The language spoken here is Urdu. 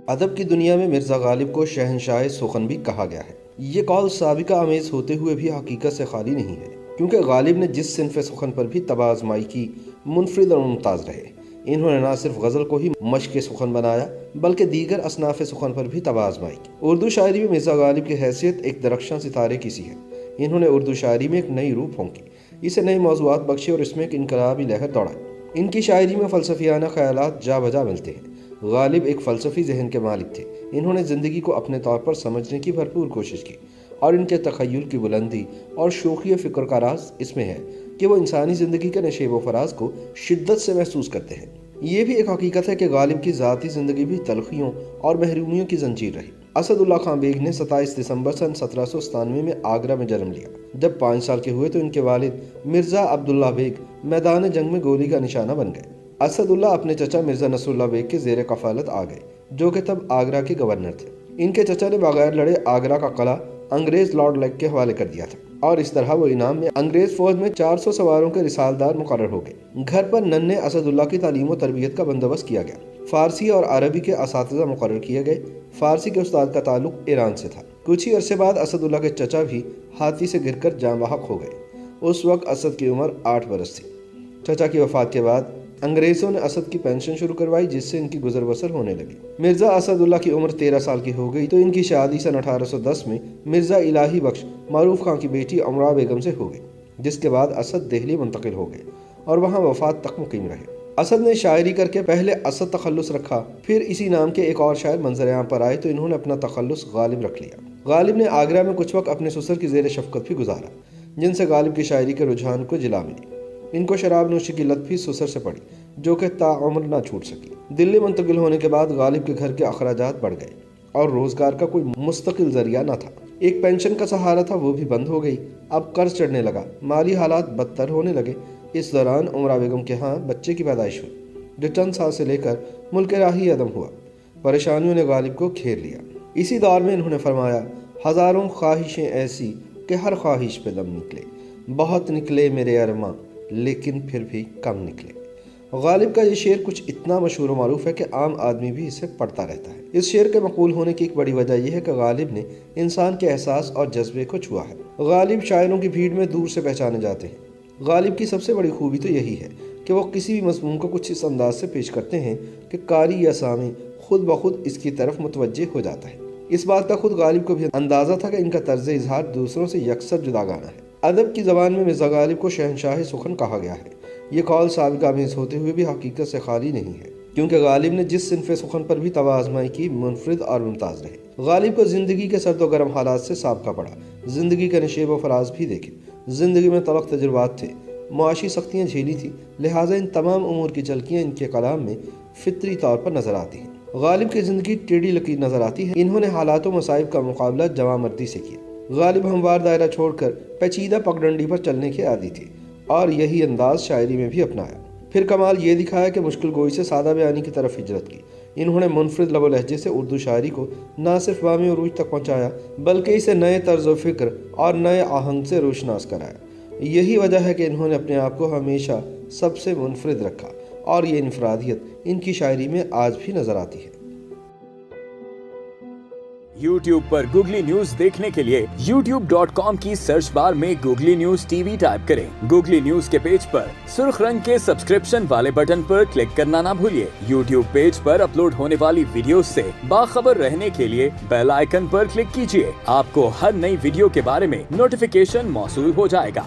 ادب کی دنیا میں مرزا غالب کو شہنشاہ سخن بھی کہا گیا ہے۔ یہ قول سابقہ آمیز ہوتے ہوئے بھی حقیقت سے خالی نہیں ہے، کیونکہ غالب نے جس صنف سخن پر بھی طبع آزمائی کی، منفرد اور ممتاز رہے۔ انہوں نے نہ صرف غزل کو ہی مشق سخن بنایا، بلکہ دیگر اصناف سخن پر بھی طبع آزمائی کی۔ اردو شاعری میں مرزا غالب کی حیثیت ایک درخشاں ستارے کی سی ہے۔ انہوں نے اردو شاعری میں ایک نئی روح پھونکی، اسے نئے موضوعات بخشے اور اس میں ایک انقلابی لہر دوڑائی۔ ان کی شاعری میں فلسفیانہ خیالات جا بجا ملتے ہیں۔ غالب ایک فلسفی ذہن کے مالک تھے۔ انہوں نے زندگی کو اپنے طور پر سمجھنے کی بھرپور کوشش کی، اور ان کے تخیل کی بلندی اور شوخی فکر کا راز اس میں ہے کہ وہ انسانی زندگی کے نشیب و فراز کو شدت سے محسوس کرتے ہیں۔ یہ بھی ایک حقیقت ہے کہ غالب کی ذاتی زندگی بھی تلخیوں اور محرومیوں کی زنجیر رہی۔ اسد اللہ خان بیگ نے 27 دسمبر سن 1797 میں آگرہ میں جنم لیا۔ جب 5 سال کے ہوئے تو ان کے والد مرزا عبداللہ بیگ میدان جنگ میں گولی کا نشانہ بن گئے۔ اسد اللہ اپنے چچا مرزا نصر اللہ بیگ کے زیر کفالت آ گئے، جو کہ تب آگرہ کے گورنر تھے۔ ان کے چچا نے بغیر لڑے آگرہ کا قلعہ انگریز لارڈ لیگ کے حوالے کر دیا تھا، اور اس طرح وہ انعام میں انگریز فوج میں 400 سواروں کے رسالدار مقرر ہو گئے۔ گھر پر ننھے اسد اللہ کی تعلیم و تربیت کا بندوبست کیا گیا۔ فارسی اور عربی کے اساتذہ مقرر کیے گئے۔ فارسی کے استاد کا تعلق ایران سے تھا۔ کچھ ہی عرصے بعد اسد اللہ کے چچا بھی ہاتھی سے گر کر جاں بحق ہو گئے۔ اس وقت اسد کی عمر 8 برس تھی۔ چچا کی وفات کے بعد انگریزوں نے اسد کی پینشن شروع کروائی، جس سے ان کی گزر بسر ہونے لگی۔ مرزا اسد اللہ کی عمر 13 سال کی ہو گئی تو ان کی شادی سن 1810 میں مرزا الہی بخش معروف خان کی بیٹی امراء بیگم سے ہو گئی، جس کے بعد اسد دہلی منتقل ہو گئے اور وہاں وفات تک مقیم رہے۔ اسد نے شاعری کر کے پہلے اسد تخلص رکھا، پھر اسی نام کے ایک اور شاعر منظر عام پر آئے تو انہوں نے اپنا تخلص غالب رکھ لیا۔ غالب نے آگرہ میں کچھ وقت اپنے سسر کی زیر شفقت بھی گزارا، جن سے غالب کی شاعری کے رجحان کو جلا ملی۔ ان کو شراب نوشی کی لت بھی سسر سے پڑی، جو کہ تاعمر نہ چھوٹ سکی۔ دلی منتقل ہونے کے بعد غالب کے گھر کے اخراجات بڑھ گئے اور روزگار کا کوئی مستقل ذریعہ نہ تھا۔ ایک پینشن کا سہارا تھا، وہ بھی بند ہو گئی۔ اب قرض چڑھنے لگا، مالی حالات بدتر ہونے لگے۔ اس دوران امراء بیگم کے ہاں بچے کی پیدائش ہوئی، جو چند سال سے لے کر ملک راہی عدم ہوا۔ پریشانیوں نے غالب کو گھیر لیا۔ اسی دور میں انہوں نے فرمایا، ہزاروں خواہشیں ایسی کہ ہر خواہش پہ دم نکلے، بہت نکلے میرے ارماں لیکن پھر بھی کم نکلے۔ غالب کا یہ شعر کچھ اتنا مشہور و معروف ہے کہ عام آدمی بھی اسے پڑھتا رہتا ہے۔ اس شعر کے مقبول ہونے کی ایک بڑی وجہ یہ ہے کہ غالب نے انسان کے احساس اور جذبے کو چھوا ہے۔ غالب شاعروں کی بھیڑ میں دور سے پہچانے جاتے ہیں۔ غالب کی سب سے بڑی خوبی تو یہی ہے کہ وہ کسی بھی مضمون کو کچھ اس انداز سے پیش کرتے ہیں کہ قاری یا سامع خود بخود اس کی طرف متوجہ ہو جاتا ہے۔ اس بات کا خود غالب کو بھی اندازہ تھا کہ ان کا طرز اظہار دوسروں سے یکسر جداگانہ ہے۔ ادب کی زبان میں مرزا غالب کو شہنشاہ سخن کہا گیا ہے۔ یہ قول سابقہ آمیز ہوتے ہوئے بھی حقیقت سے خالی نہیں ہے، کیونکہ غالب نے جس صنف سخن پر بھی طبع آزمائی کی، منفرد اور ممتاز رہے۔ غالب کو زندگی کے سرد و گرم حالات سے سابقہ پڑا، زندگی کے نشیب و فراز بھی دیکھے۔ زندگی میں تلخ تجربات تھے، معاشی سختیاں جھیلی تھی، لہٰذا ان تمام امور کی جھلکیاں ان کے کلام میں فطری طور پر نظر آتی ہیں۔ غالب کی زندگی ٹیڑھی لکیر نظر آتی ہے۔ انہوں نے حالات و مصائب کا مقابلہ جواں مردی سے کیا۔ غالب ہموار دائرہ چھوڑ کر پیچیدہ پگڈنڈی پر چلنے کے عادی تھے، اور یہی انداز شاعری میں بھی اپنایا۔ پھر کمال یہ دکھایا کہ مشکل گوئی سے سادہ بیانی کی طرف ہجرت کی۔ انہوں نے منفرد لب و لہجے سے اردو شاعری کو نہ صرف بامی عروج تک پہنچایا، بلکہ اسے نئے طرز و فکر اور نئے آہنگ سے روشناس کرایا۔ یہی وجہ ہے کہ انہوں نے اپنے آپ کو ہمیشہ سب سے منفرد رکھا، اور یہ انفرادیت ان کی شاعری میں آج بھی نظر آتی ہے۔ YouTube پر گوگلی نیوز دیکھنے کے لیے youtube.com کی سرچ بار میں googly news T V type کریں۔ گوگلی نیوز کے پیج پر سرخ رنگ کے سبسکرپشن والے بٹن پر کلک کرنا نہ بھولیے۔ YouTube پیج پر اپلوڈ ہونے والی ویڈیوز سے باخبر رہنے کے لیے بیل آئیکن پر کلک کیجیے۔ آپ کو ہر نئی ویڈیو کے بارے میں نوٹیفیکیشن موصول ہو جائے گا۔